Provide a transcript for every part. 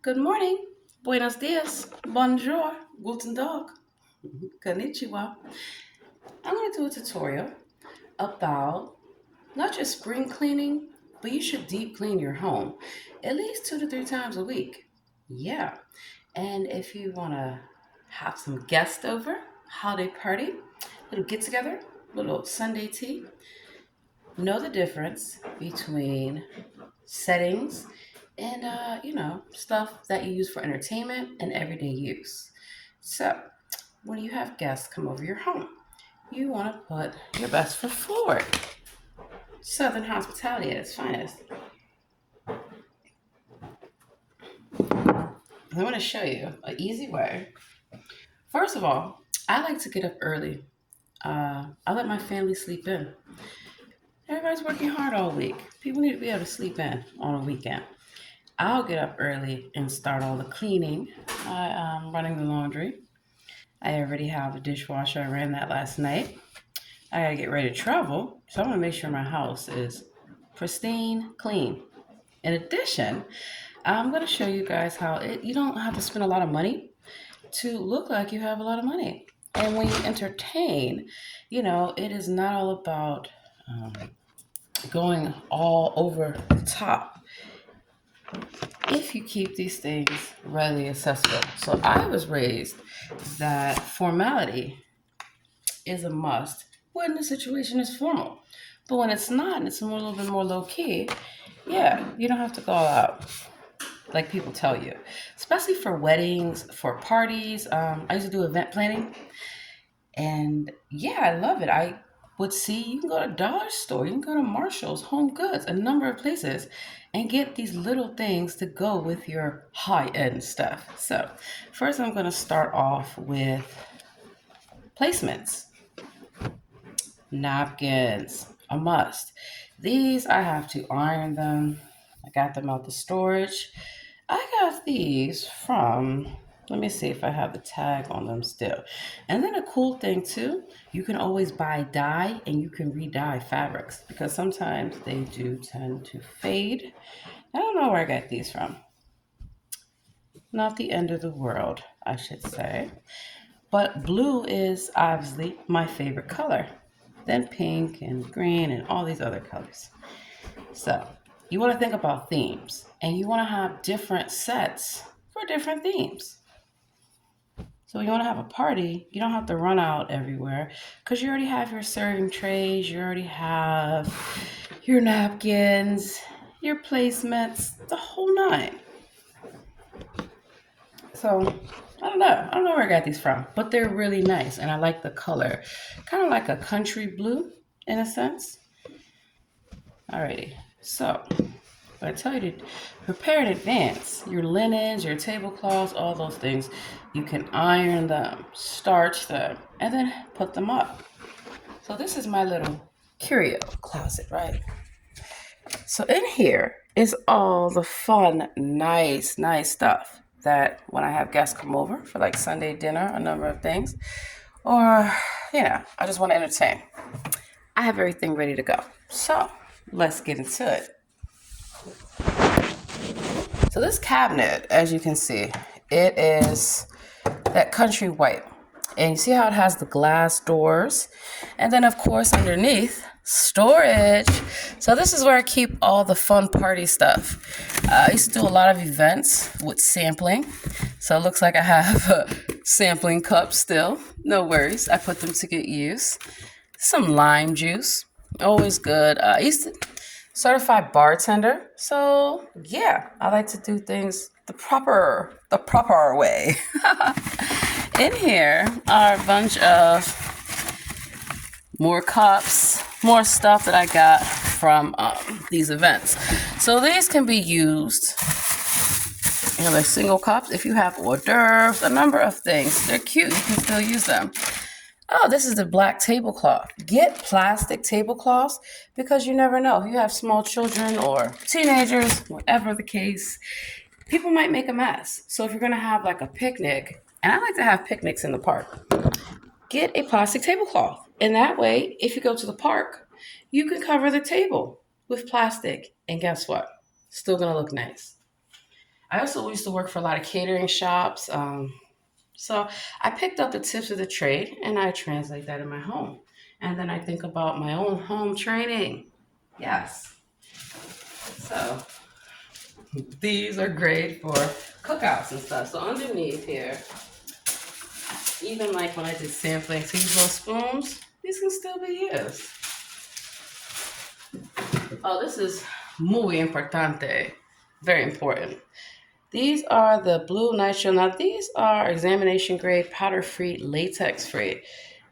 Good morning. Buenos dias. Bonjour. Guten Tag. Konnichiwa. I'm going to do a tutorial about not just spring cleaning, but you should deep clean your home at least 2 to 3 times a week. Yeah. And if you want to have some guests over, holiday party, little get together, little Sunday tea, know the difference between settings and stuff that you use for entertainment and everyday use. So when you have guests come over your home, you want to put your best foot forward. Southern hospitality at its finest. I want to show you an easy way. First of all, I like to get up early. I let my family sleep in. Everybody's working hard all week. People need to be able to sleep in on a weekend. I'll get up early and start all the cleaning. I'm running the laundry. I already have a dishwasher. I ran that last night. I gotta get ready to travel, so I'm gonna make sure my house is pristine, clean. In addition, I'm gonna show you guys how you don't have to spend a lot of money to look like you have a lot of money. And when you entertain, it is not all about going all over the top if you keep these things readily accessible. So I was raised that formality is a must when the situation is formal. But when it's not and it's a little bit more low key, yeah, you don't have to go all out like people tell you. Especially for weddings, for parties. I used to do event planning. And yeah, I love it. I would see you can go to Dollar Store, you can go to Marshall's, Home Goods, a number of places, and get these little things to go with your high end stuff. So, first, I'm going to start off with placements. Napkins, a must. These, I have to iron them. I got them out the storage. I got these from, let me see if I have the tag on them still. And then a cool thing too, you can always buy dye and you can re-dye fabrics because sometimes they do tend to fade. I don't know where I got these from. Not the end of the world, I should say. But blue is obviously my favorite color. Then pink and green and all these other colors. So you want to think about themes and you want to have different sets for different themes. So when you want to have a party, you don't have to run out everywhere because you already have your serving trays, you already have your napkins, your placements, the whole nine. So I don't know where I got these from, but they're really nice and I like the color. Kind of like a country blue in a sense. Alrighty, so I tell you to prepare in advance. Your linens, your tablecloths, all those things. You can iron them, starch them, and then put them up. So this is my little curio closet, right? So in here is all the fun, nice stuff that when I have guests come over for like Sunday dinner, a number of things, or, I just want to entertain. I have everything ready to go. So let's get into it. So this cabinet, as you can see, it is that country white. And you see how it has the glass doors? And then, of course, underneath, storage. So this is where I keep all the fun party stuff. I used to do a lot of events with sampling. So it looks like I have a sampling cup still. No worries. I put them to get used. Some lime juice. Always good. I used to certified bartender. So yeah, I like to do things the proper way. In here are a bunch of more cups, more stuff that I got from these events. So these can be used, they're single cups. If you have hors d'oeuvres, a number of things, they're cute. You can still use them. Oh, this is the black tablecloth. Get plastic tablecloths because you never know. If you have small children or teenagers, whatever the case, people might make a mess. So if you're going to have like a picnic, and I like to have picnics in the park, get a plastic tablecloth. And that way, if you go to the park, you can cover the table with plastic. And guess what? Still going to look nice. I also used to work for a lot of catering shops. So I picked up the tips of the trade and I translate that in my home. And then I think about my own home training. Yes. So these are great for cookouts and stuff. So underneath here, even like when I did sampling, see these little spoons, these can still be used. Oh, this is muy importante. Very important. These are the blue nitrile. Now, these are examination grade, powder free, latex free.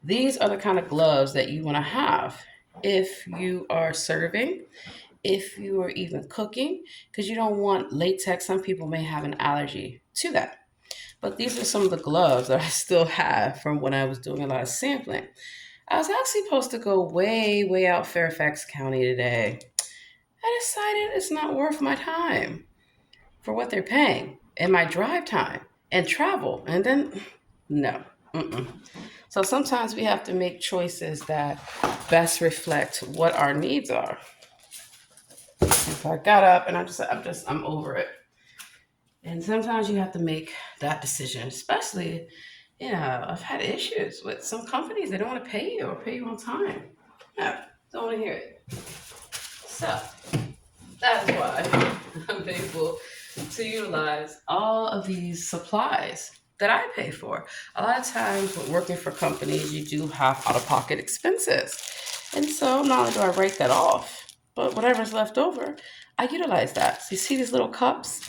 These are the kind of gloves that you want to have if you are serving, if you are even cooking, because you don't want latex. Some people may have an allergy to that. But these are some of the gloves that I still have from when I was doing a lot of sampling. I was actually supposed to go way, way out Fairfax County today. I decided it's not worth my time for what they're paying and my drive time and travel. And then, no. Mm-mm. So sometimes we have to make choices that best reflect what our needs are. And so I got up and I'm over it. And sometimes you have to make that decision, especially, I've had issues with some companies. They don't want to pay you or pay you on time. No, don't want to hear it. So that's why I'm able to utilize all of these supplies that I pay for. A lot of times when working for companies, you do have out-of-pocket expenses. And so not only do I write that off, but whatever's left over, I utilize that. So you see these little cups?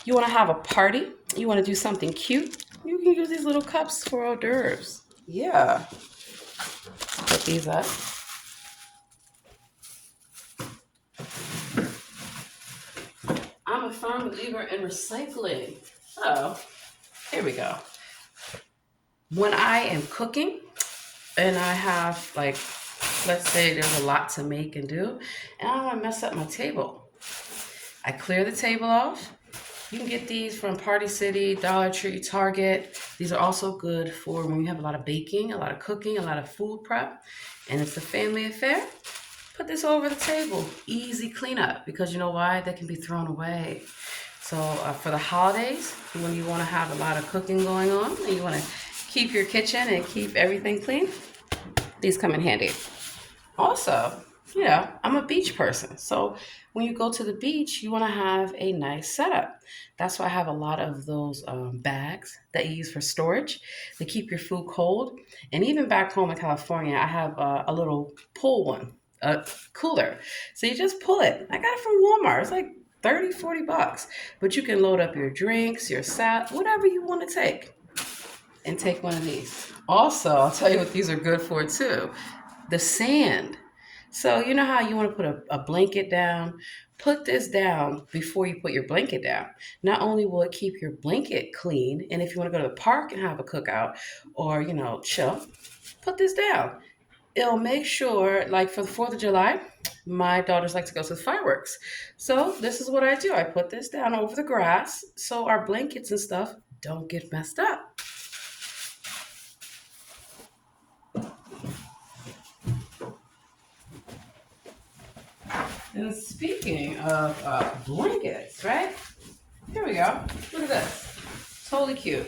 You want to have a party? You want to do something cute? You can use these little cups for hors d'oeuvres. Yeah. Put these up. I'm a firm believer in recycling. So, here we go. When I am cooking and I have, like, let's say there's a lot to make and do, and I don't want to mess up my table, I clear the table off. You can get these from Party City, Dollar Tree, Target. These are also good for when you have a lot of baking, a lot of cooking, a lot of food prep, and it's a family affair. Put this over the table. Easy cleanup, because you know why? They can be thrown away. So for the holidays, when you want to have a lot of cooking going on and you want to keep your kitchen and keep everything clean, these come in handy. Also, I'm a beach person. So when you go to the beach, you want to have a nice setup. That's why I have a lot of those bags that you use for storage to keep your food cold. And even back home in California, I have a little pull one, a cooler. So you just pull it. I got it from Walmart. It's like 30, $40. But you can load up your drinks, your salad, whatever you want to take, and take one of these. Also, I'll tell you what these are good for too. The sand. So you know how you want to put a blanket down? Put this down before you put your blanket down. Not only will it keep your blanket clean, and if you want to go to the park and have a cookout or, chill, put this down. It'll make sure, like for the 4th of July, my daughters like to go to the fireworks. So this is what I do. I put this down over the grass so our blankets and stuff don't get messed up. And speaking of blankets, right? Here we go. Look at this. Totally cute.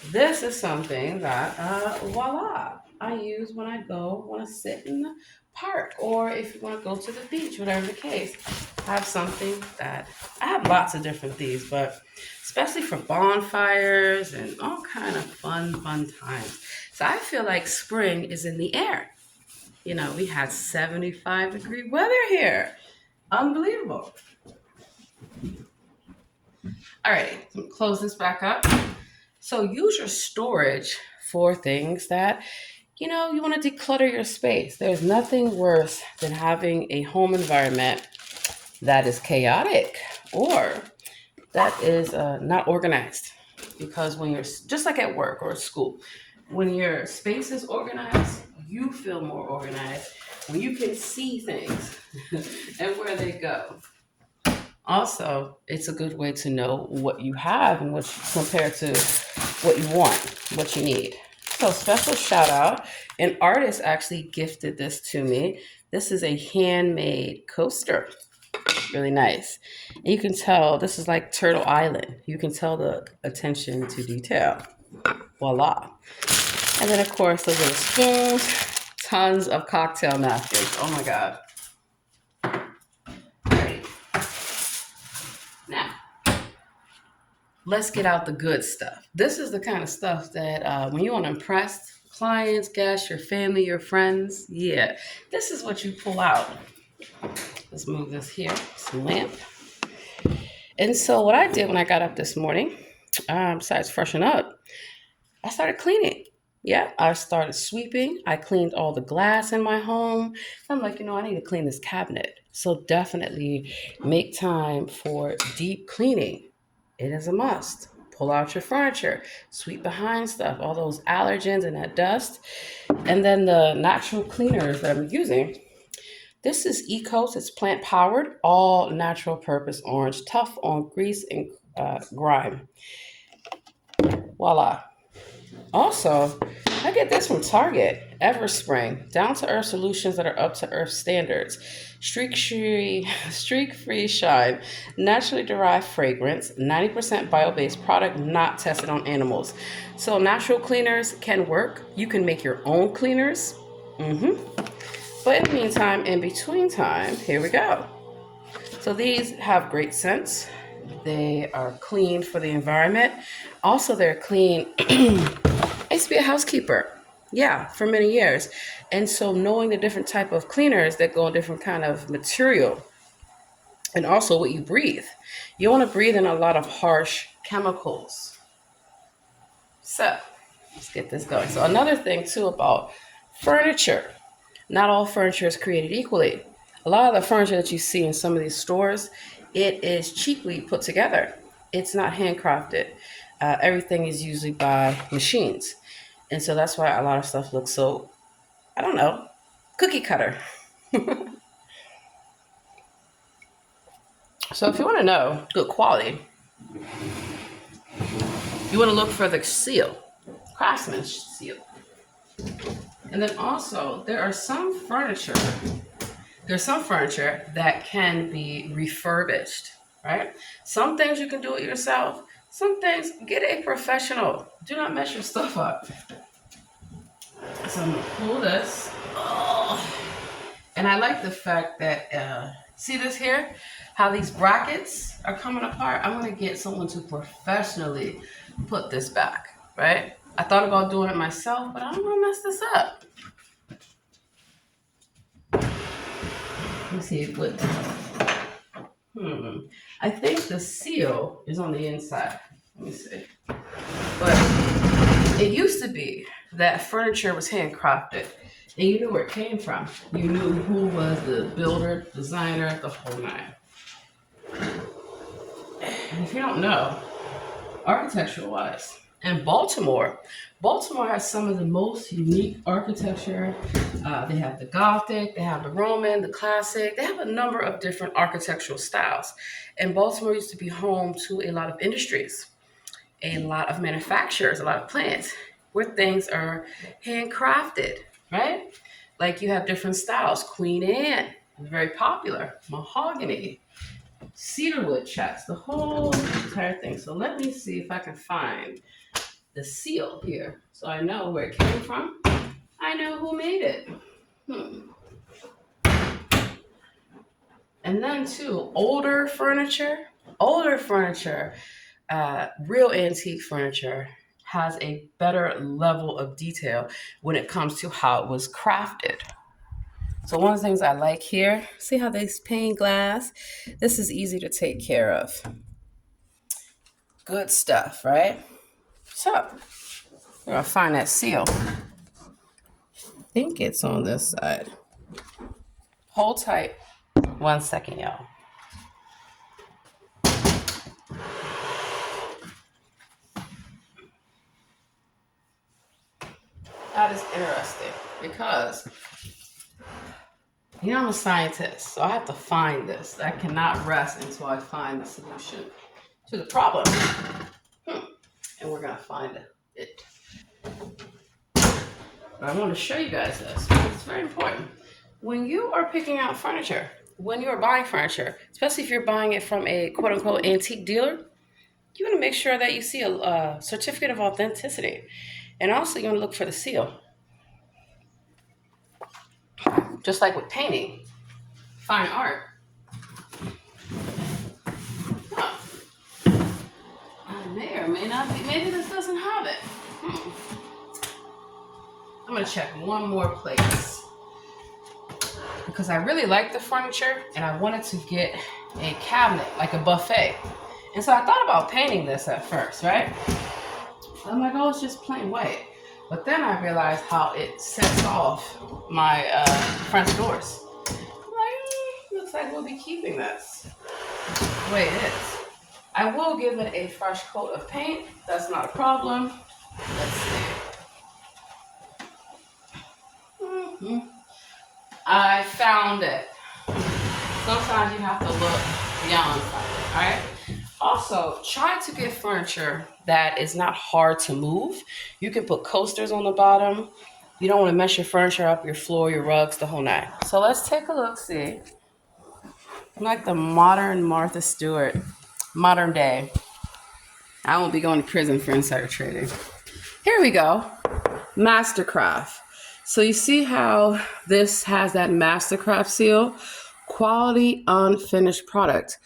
This is something that, voila, I use when I want to sit in the park, or if you want to go to the beach, whatever the case. I have something that, I have lots of different these, but especially for bonfires and all kind of fun times. So I feel like spring is in the air. We had 75-degree weather here. Unbelievable. All right, so close this back up. So use your storage for things that, you want to declutter your space. There's nothing worse than having a home environment that is chaotic or that is not organized. Because when you're, just like at work or at school, when your space is organized, you feel more organized when you can see things and where they go. Also, it's a good way to know what you have and compared to what you want, what you need. So special shout out. An artist actually gifted this to me. This is a handmade coaster. Really nice. And you can tell this is like Turtle Island. You can tell the attention to detail. Voila. And then, of course, those are the spoons. Tons of cocktail napkins. Oh my God. Great. Now, let's get out the good stuff. This is the kind of stuff that when you want to impress clients, guests, your family, your friends, yeah, this is what you pull out. Let's move this here, some lamp. And so what I did when I got up this morning, besides freshen up, I started cleaning. Yeah, I started sweeping. I cleaned all the glass in my home. I'm like, I need to clean this cabinet. So definitely make time for deep cleaning. It is a must. Pull out your furniture, sweep behind stuff, all those allergens and that dust. And then the natural cleaners that I'm using. This is Ecos. It's plant powered, all natural purpose orange, tough on grease and grime. Voila. Also, I get this from Target. Everspring, down to earth solutions that are up to earth standards. Streak free shine, naturally derived fragrance, 90% bio based product not tested on animals. So, natural cleaners can work. You can make your own cleaners. But in the meantime, in between time, here we go. So, these have great scents. They are clean for the environment. Also, they're clean. I used to be a housekeeper, yeah, for many years. And so knowing the different type of cleaners that go in different kind of material and also what you breathe. You want to breathe in a lot of harsh chemicals. So let's get this going. So another thing too about furniture. Not all furniture is created equally. A lot of the furniture that you see in some of these stores, it is cheaply put together. It's not handcrafted. Everything is usually by machines. And so that's why a lot of stuff looks so, I don't know, cookie cutter. So if you want to know good quality, you want to look for the seal, craftsman seal. And then also there's some furniture that can be refurbished, right? Some things you can do it yourself. Some things, get a professional. Do not mess your stuff up. So I'm gonna pull this. Oh. And I like the fact that, see this here? How these brackets are coming apart? I'm gonna get someone to professionally put this back, right? I thought about doing it myself, but I don't wanna mess this up. Let me see what, I think the seal is on the inside. Let me see. But it used to be that furniture was handcrafted and you knew where it came from. You knew who was the builder, designer, the whole nine. And if you don't know, architectural wise, and Baltimore has some of the most unique architecture. They have the Gothic, they have the Roman, the Classic. They have a number of different architectural styles. And Baltimore used to be home to a lot of industries, a lot of manufacturers, a lot of plants where things are handcrafted, right? Like you have different styles. Queen Anne, very popular. Mahogany, cedarwood checks, the whole entire thing. So let me see if I can find the seal here so I know where it came from. I know who made it. And then too, older furniture, real antique furniture has a better level of detail when it comes to how it was crafted. So one of the things I like here, see how they pane glass? This is easy to take care of. Good stuff, right? So we're gonna find that seal. I think it's on this side. Hold tight 1 second, y'all. That is interesting because, I'm a scientist, so I have to find this. I cannot rest until I find the solution to the problem. And we're going to find it. But I want to show you guys this because it's very important. When you are picking out furniture, when you're buying furniture, especially if you're buying it from a quote unquote antique dealer, you want to make sure that you see a certificate of authenticity. And also, you want to look for the seal. Just like with painting, fine art. Huh. I may or may not be. Maybe this doesn't have it. I'm going to check one more place. Because I really like the furniture and I wanted to get a cabinet, like a buffet. And so I thought about painting this at first, right? I'm like, oh, it's just plain white. But then I realized how it sets off my French doors. I'm like, looks like we'll be keeping this the way it is. I will give it a fresh coat of paint. That's not a problem. Let's see. I found it. Sometimes you have to look beyond something, all right? Also, try to get furniture that is not hard to move. You can put coasters on the bottom. You don't want to mess your furniture up, your floor, your rugs, the whole nine. So let's take a look, see. I'm like the modern Martha Stewart, modern day. I won't be going to prison for insider trading. Here we go. Mastercraft. So you see how this has that Mastercraft seal? Quality unfinished product.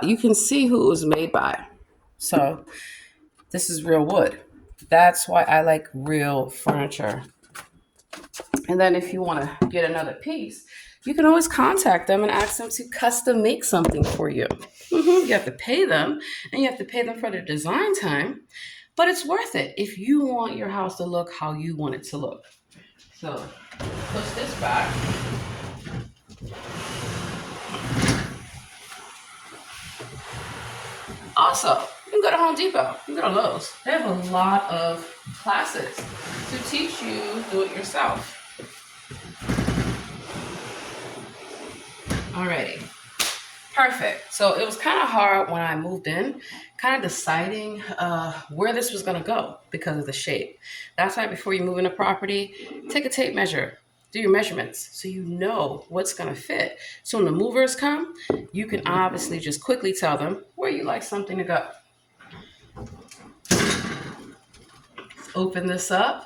You can see who it was made by. So this is real wood. That's why I like real furniture. And then if you want to get another piece, you can always contact them and ask them to custom make something for you. You have to pay them, and you have to pay them for their design time, but it's worth it if you want your house to look how you want it to look. So push this back. Also, you can go to Home Depot, you can go to Lowe's. They have a lot of classes to teach you do-it-yourself. Alrighty, perfect. So it was kind of hard when I moved in, kind of deciding where this was gonna go because of the shape. That's why before you move in a property, take a tape measure. Do your measurements so you know what's going to fit. So when the movers come, you can obviously just quickly tell them where you like something to go. Open this up.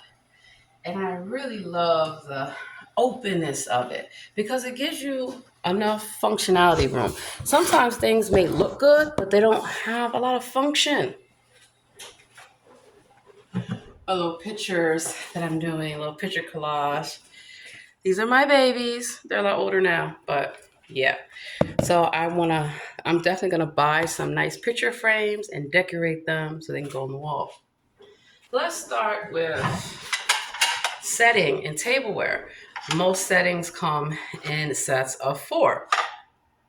And I really love the openness of it because it gives you enough functionality room. Sometimes things may look good, but they don't have a lot of function. A little pictures that I'm doing, a little picture collage. These are my babies. They're a lot older now, but yeah. So I'm definitely gonna buy some nice picture frames and decorate them so they can go on the wall. Let's start with setting and tableware. Most settings come in sets of 4.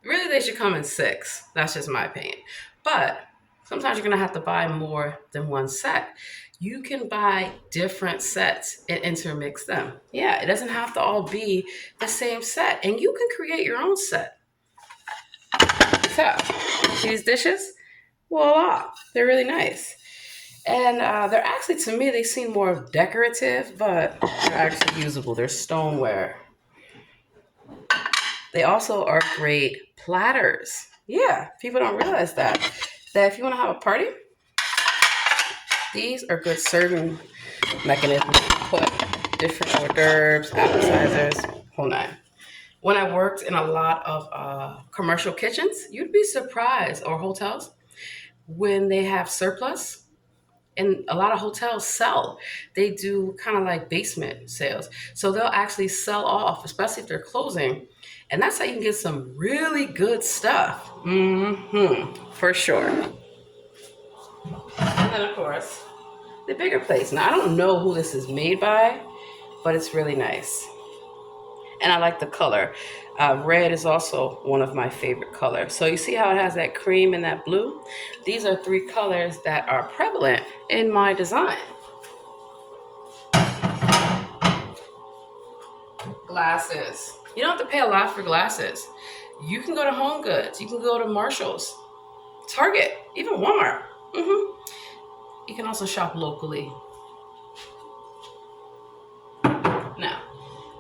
Really, they should come in 6. That's just my opinion. But sometimes you're gonna have to buy more than one set. You can buy different sets and intermix them. Yeah, it doesn't have to all be the same set. And you can create your own set. So, these dishes, voila, they're really nice. And they're actually, to me, they seem more decorative, but they're actually usable. They're stoneware. They also are great platters. Yeah, people don't realize that if you want to have a party, these are good serving mechanisms to put different hors d'oeuvres, appetizers, whole nine. When I worked in a lot of commercial kitchens, you'd be surprised, or hotels, when they have surplus. And a lot of hotels sell. They do kind of like basement sales. So they'll actually sell off, especially if they're closing. And that's how you can get some really good stuff. For sure. And then, of course, the bigger plates. Now, I don't know who this is made by, but it's really nice. And I like the color. Red is also one of my favorite colors. So you see how it has that cream and that blue? These are 3 colors that are prevalent in my design. Glasses. You don't have to pay a lot for glasses. You can go to Home Goods. You can go to Marshall's, Target, even Walmart. You can also shop locally. Now,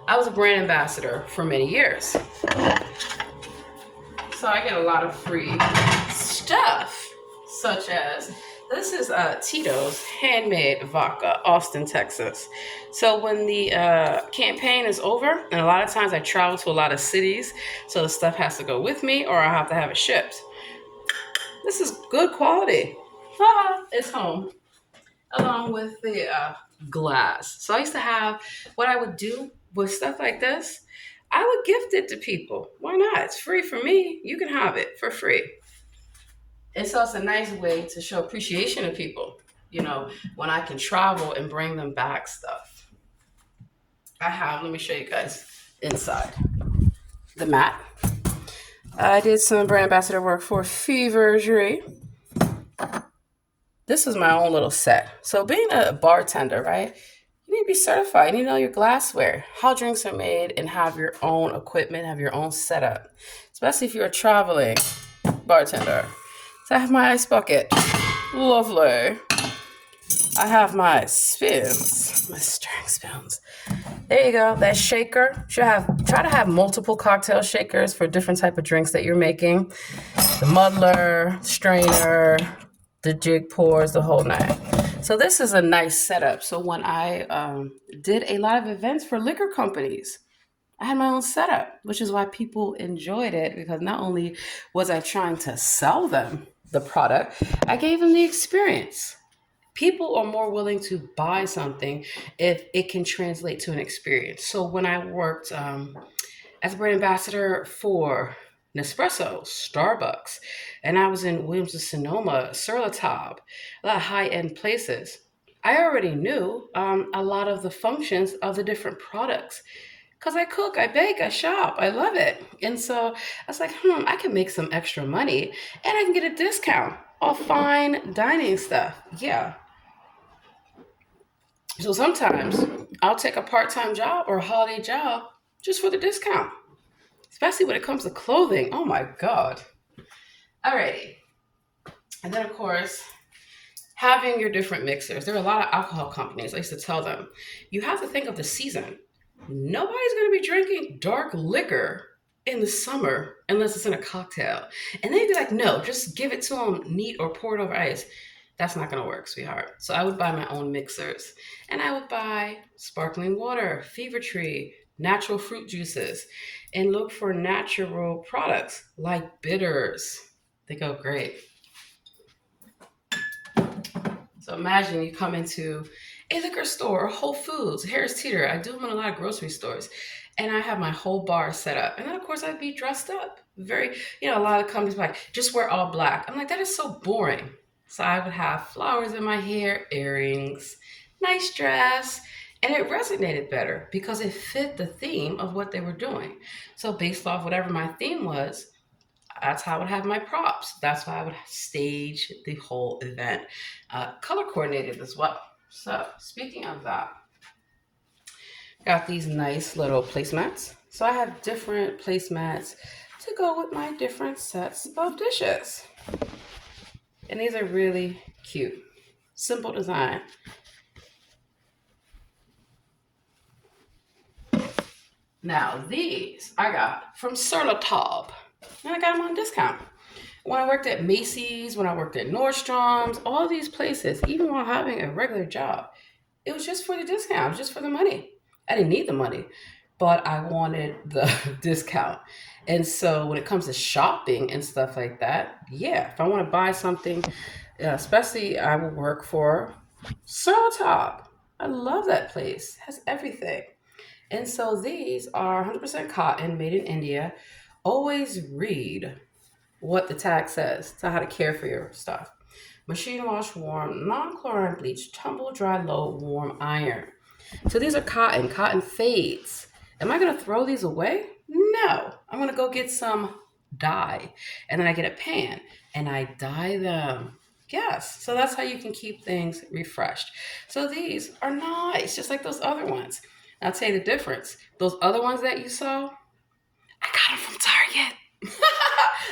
I was a brand ambassador for many years. So I get a lot of free stuff, such as this is Tito's handmade vodka, Austin, Texas. So when the campaign is over, and a lot of times I travel to a lot of cities, so the stuff has to go with me or I have to have it shipped. This is good quality. It's home, along with the glass. So I used to have, what I would do with stuff like this, I would gift it to people. Why not? It's free for me. You can have it for free. And so it's a nice way to show appreciation to people, when I can travel and bring them back stuff. Let me show you guys inside the mat. I did some brand ambassador work for Fevergery. This is my own little set. So being a bartender, right? You need to be certified. You need to know your glassware, how drinks are made, and have your own equipment, have your own setup, especially if you're a traveling bartender. So I have my ice bucket. Lovely. I have my spoons, my stirring spoons. There you go. That shaker. Try to have multiple cocktail shakers for different type of drinks that you're making. The muddler, strainer, the jig pours, the whole nine. So this is a nice setup. So when I did a lot of events for liquor companies, I had my own setup, which is why people enjoyed it, because not only was I trying to sell them the product, I gave them the experience. People are more willing to buy something if it can translate to an experience. So when I worked as a brand ambassador for Nespresso, Starbucks, and I was in Williams-Sonoma, Sur La Table, a lot of high-end places, I already knew a lot of the functions of the different products. Because I cook, I bake, I shop, I love it. And so I was like, I can make some extra money and I can get a discount off fine dining stuff. Yeah. So sometimes I'll take a part-time job or a holiday job just for the discount, especially when it comes to clothing. Oh my God. Alrighty. And then, of course, having your different mixers. There are a lot of alcohol companies. I used to tell them, you have to think of the season. Nobody's going to be drinking dark liquor in the summer unless it's in a cocktail. And they'd be like, no, just give it to them neat or pour it over ice. That's not going to work, sweetheart. So I would buy my own mixers. And I would buy sparkling water, Fever-Tree, natural fruit juices, and look for natural products like bitters. They go great. So imagine you come into a liquor store or Whole Foods, Harris Teeter. I do them in a lot of grocery stores. And I have my whole bar set up. And then, of course, I'd be dressed up. A lot of companies like, just wear all black. I'm like, that is so boring. So I would have flowers in my hair, earrings, nice dress. And it resonated better because it fit the theme of what they were doing. So based off whatever my theme was, that's how I would have my props. That's why I would stage the whole event. Color coordinated as well. So speaking of that, got these nice little placemats. So I have different placemats to go with my different sets of dishes. And these are really cute. Simple design. Now these I got from Sur La Table. And I got them on discount. When I worked at Macy's, when I worked at Nordstrom's, all these places, even while having a regular job, it was just for the discount, it was just for the money. I didn't need the money, but I wanted the discount. And so when it comes to shopping and stuff like that, yeah, if I want to buy something, especially I will work for Sur La Table. I love that place. It has everything. And so these are 100% cotton, made in India. Always read what the tag says to how to care for your stuff. Machine wash warm, non-chlorine bleach, tumble dry low warm iron. So these are cotton. Cotton fades. Am I going to throw these away? No. I'm going to go get some dye. And then I get a pan and I dye them. Yes. So that's how you can keep things refreshed. So these are nice, just like those other ones. I'll tell you the difference. Those other ones that you saw, I got them from Target.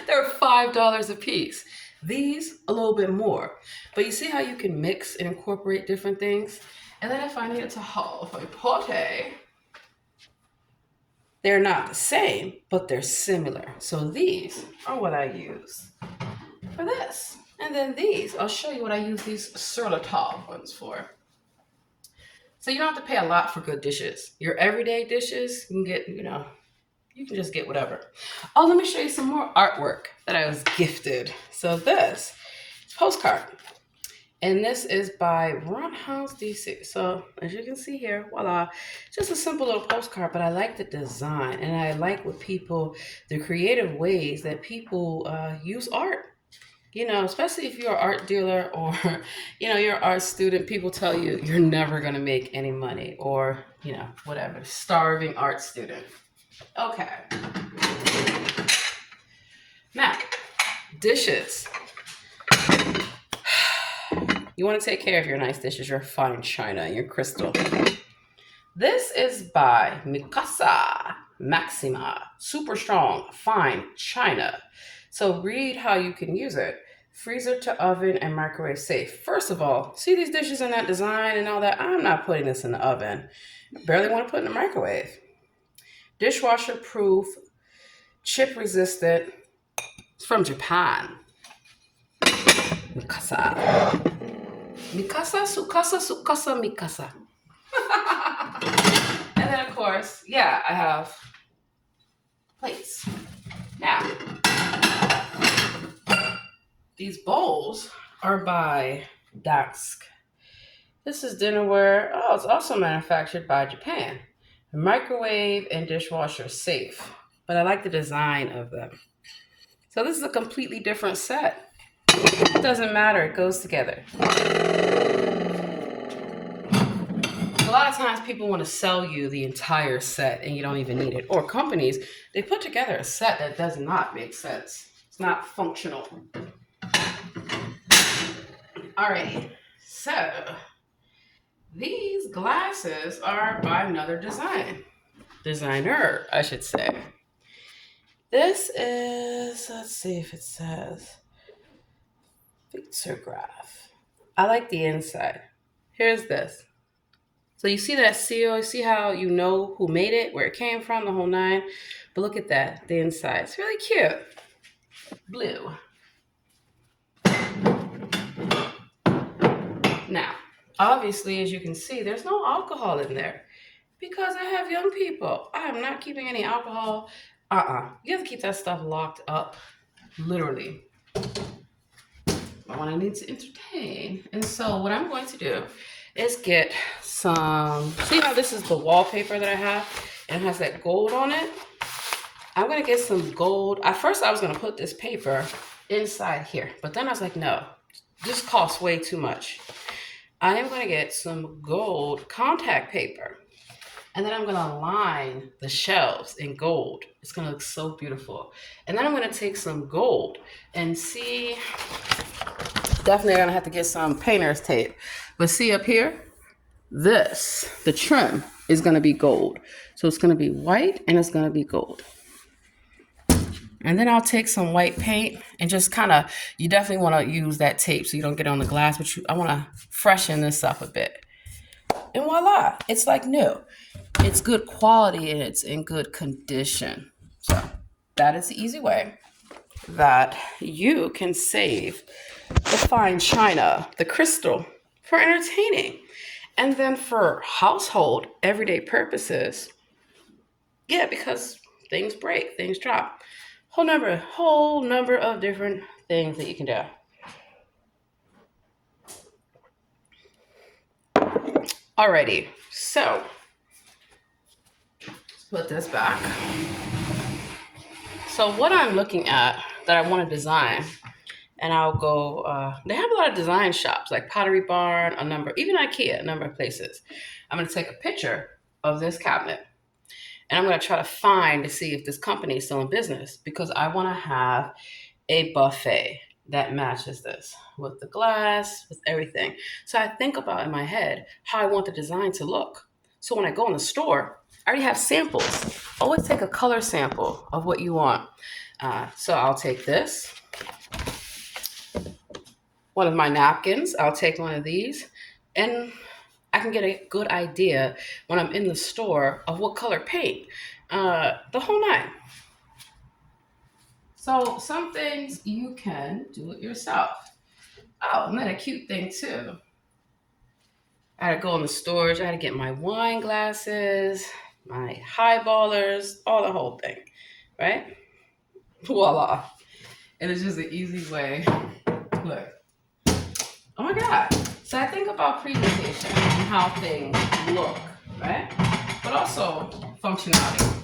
They're $5 a piece. These, a little bit more. But you see how you can mix and incorporate different things? And then if I needed to haul for a pote, They're not the same, but they're similar. So these are what I use for this. And then these, I'll show you what I use these Sur La Table ones for. So you don't have to pay a lot for good dishes. Your everyday dishes, you can get, you can just get whatever. Oh, let me show you some more artwork that I was gifted. So this is postcard. And this is by Run House DC. So as you can see here, voila, just a simple little postcard, but I like the design and I like what people, the creative ways that people use art. Especially if you're an art dealer or, you're an art student, people tell you you're never going to make any money or, whatever, starving art student. Okay. Now, dishes. You want to take care of your nice dishes, your fine china, your crystal. This is by Mikasa Maxima. Super strong, fine china. So read how you can use it. Freezer to oven and microwave safe. First of all, see these dishes in that design and all that? I'm not putting this in the oven. Barely want to put it in the microwave. Dishwasher proof, chip resistant. It's from Japan. Mikasa. Mikasa, Sukasa, Sukasa, Mikasa. And then, of course, I have plates. Now, these bowls are by Dask. This is dinnerware. Oh, it's also manufactured by Japan. Microwave and dishwasher safe. But I like the design of them. So this is a completely different set. It doesn't matter. It goes together. A lot of times people want to sell you the entire set and you don't even need it. Or companies, they put together a set that does not make sense. It's not functional. Alrighty, so these glasses are by another designer, I should say. This is, let's see if it says Pictograph. I like the inside. Here's this. So you see that seal, you see how you know who made it, where it came from, the whole nine. But look at that, the inside. It's really cute. Blue. Now, obviously, as you can see, there's no alcohol in there because I have young people. I am not keeping any alcohol. You have to keep that stuff locked up, literally. When I need to entertain. And so what I'm going to do is get some, see how this is the wallpaper that I have? And it has that gold on it. I'm going to get some gold. At first, I was going to put this paper inside here. But then I was like, no, this costs way too much. I am going to get some gold contact paper. And then I'm going to line the shelves in gold. It's going to look so beautiful. And then I'm going to take some gold and see, definitely going to have to get some painter's tape. But see up here, the trim is going to be gold. So it's going to be white and it's going to be gold. And then I'll take some white paint and just kind of, you definitely want to use that tape so you don't get on the glass, but I want to freshen this up a bit. And voila, it's like new. It's good quality and it's in good condition. So that is the easy way that you can save the fine china, the crystal, for entertaining. And then for household, everyday purposes, because things break, things drop. Whole number of different things that you can do. Alrighty, so let's put this back. So what I'm looking at that I want to design, and I'll go, they have a lot of design shops like Pottery Barn, even IKEA, a number of places. I'm going to take a picture of this cabinet and I'm going to try to find to see if this company is still in business because I want to have a buffet that matches this with the glass, with everything. So I think about in my head how I want the design to look. So when I go in the store, I already have samples. Always take a color sample of what you want. So I'll take this. One of my napkins, I'll take one of these. And I can get a good idea when I'm in the store of what color paint. the whole nine. So some things you can do it yourself. Oh, and then a cute thing too. I had to go in the storage. I had to get my wine glasses, my highballers, all the whole thing, right? Voila. And it's just an easy way. Look. Oh my God. So I think about presentation and how things look, right? But also functionality.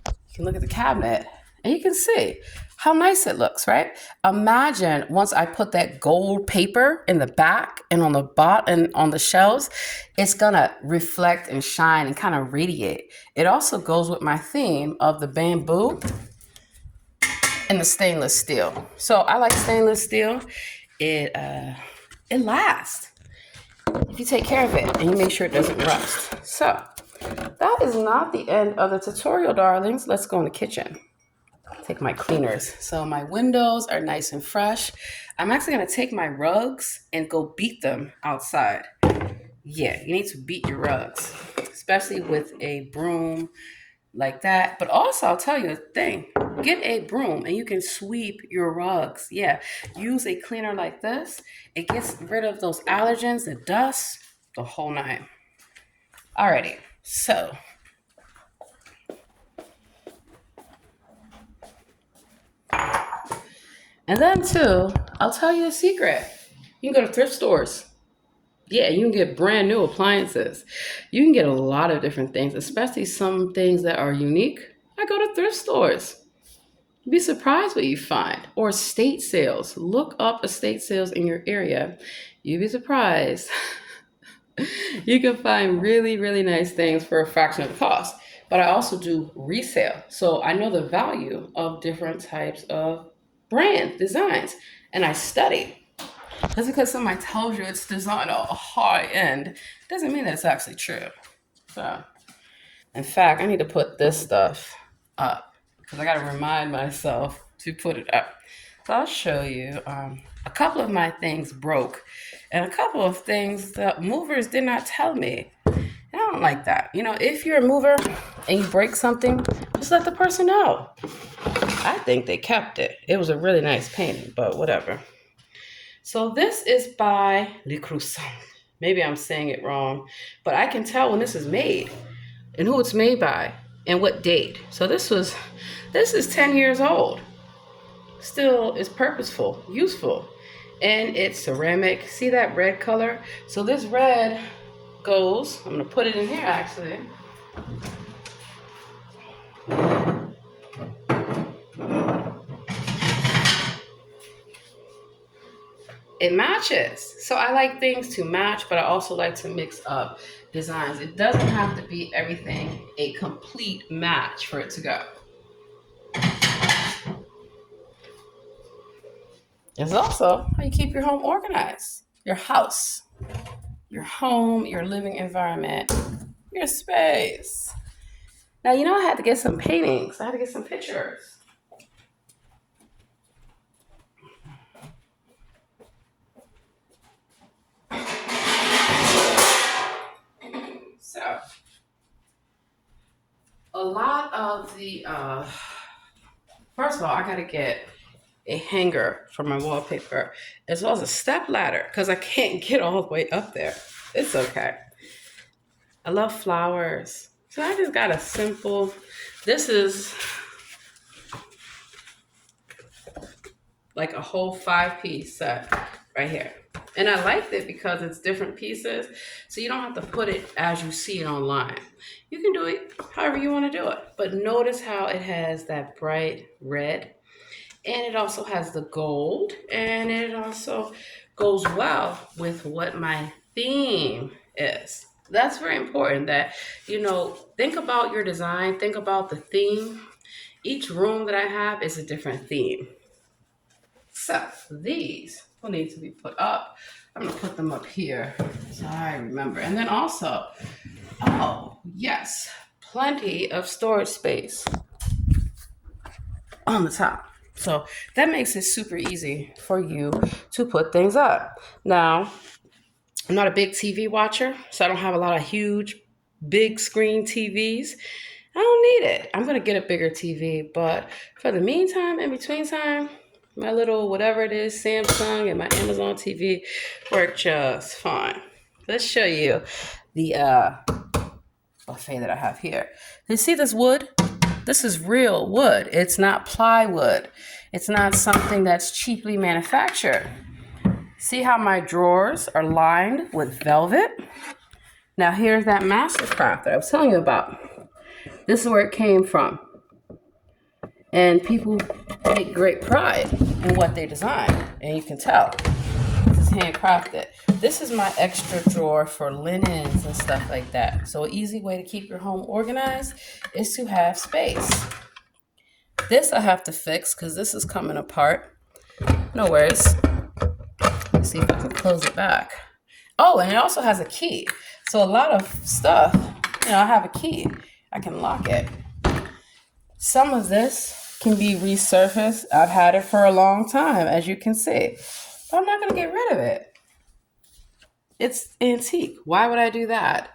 You can look at the cabinet and you can see how nice it looks, right? Imagine once I put that gold paper in the back and on the bottom and on the shelves, it's gonna reflect and shine and kind of radiate. It also goes with my theme of the bamboo and the stainless steel. So I like stainless steel. It lasts if you take care of it and you make sure it doesn't rust. So that is not the end of the tutorial, darlings. Let's go in the kitchen. Take my cleaners. So my windows are nice and fresh. I'm actually gonna take my rugs and go beat them outside. Yeah, you need to beat your rugs, especially with a broom like that. But also, I'll tell you a thing. Get a broom and you can sweep your rugs. Yeah, use a cleaner like this. It gets rid of those allergens, the dust, the whole nine. Alrighty, so and then too, I'll tell you a secret. You can go to thrift stores. Yeah, you can get brand new appliances. You can get a lot of different things, especially some things that are unique. I go to thrift stores. You'd be surprised what you find. Or estate sales. Look up estate sales in your area. You'd be surprised. You can find really, really nice things for a fraction of the cost. But I also do resale. So I know the value of different types of brand designs. And I study. Just because somebody tells you it's designed at a high end doesn't mean that it's actually true. So, in fact, I need to put this stuff up because I got to remind myself to put it up. So I'll show you. A couple of my things broke, and a couple of things that movers did not tell me. I don't like that. You know, if you're a mover and you break something, just let the person know. I think they kept it. It was a really nice painting, but whatever. So this is by Le Creuset. Maybe I'm saying it wrong, but I can tell when this is made and who it's made by and what date. So this is 10 years old. Still is purposeful, useful, and it's ceramic. See that red color? So this red goes, I'm gonna put it in here actually. It matches. So I like things to match, but I also like to mix up designs. It doesn't have to be everything a complete match for it to go. It's also how you keep your home organized. Your house, your home, your living environment, your space. Now, you know, I had to get some paintings. I had to get some pictures. So, a lot of the, first of all, I got to get a hanger for my wallpaper as well as a step ladder because I can't get all the way up there. It's okay. I love flowers. So I just got a simple, this is like a whole 5-piece set right here. And I liked it because it's different pieces. So you don't have to put it as you see it online. You can do it however you want to do it. But notice how it has that bright red. And it also has the gold. And it also goes well with what my theme is. That's very important that, you know, think about your design. Think about the theme. Each room that I have is a different theme. So these will need to be put up. I'm gonna put them up here so I remember. And then also, oh yes, plenty of storage space on the top. So that makes it super easy for you to put things up. Now, I'm not a big TV watcher, so I don't have a lot of huge big screen TVs. I don't need it. I'm going to get a bigger TV, but for the meantime, in between time, my little whatever it is, Samsung and my Amazon TV work just fine. Let's show you the buffet that I have here. You see this wood? This is real wood. It's not plywood. It's not something that's cheaply manufactured. See how my drawers are lined with velvet? Now here's that Mastercraft that I was telling you about. This is where it came from. And people take great pride in what they design. And you can tell. This is handcrafted. This is my extra drawer for linens and stuff like that. So an easy way to keep your home organized is to have space. This I have to fix because this is coming apart. No worries. Let's see if I can close it back. Oh, and it also has a key. So a lot of stuff, I have a key. I can lock it. Some of this can be resurfaced. I've had it for a long time, as you can see. But I'm not going to get rid of it. It's antique. Why would I do that?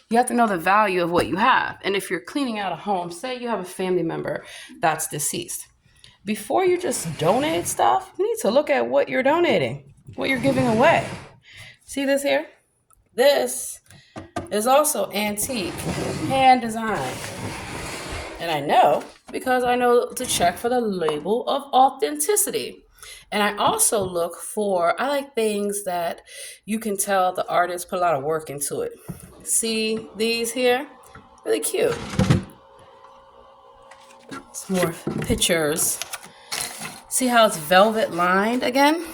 You have to know the value of what you have. And if you're cleaning out a home, say you have a family member that's deceased. Before you just donate stuff, you need to look at what you're donating, what you're giving away. See this here? This is also antique, hand designed. And I know because I know to check for the label of authenticity. And I also look for, I like things that you can tell the artist put a lot of work into it. See these here? Really cute. Some more pictures. See how it's velvet lined again?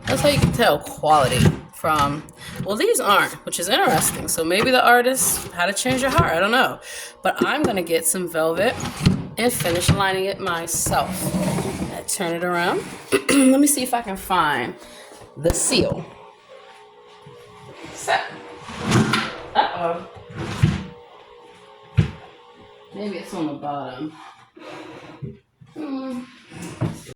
That's how you can tell quality from, well, these aren't, which is interesting. So maybe the artist had to change your heart. I don't know. But I'm going to get some velvet and finish lining it myself. I turn it around. Let me see if I can find the seal. Set. Uh-oh. Maybe it's on the bottom.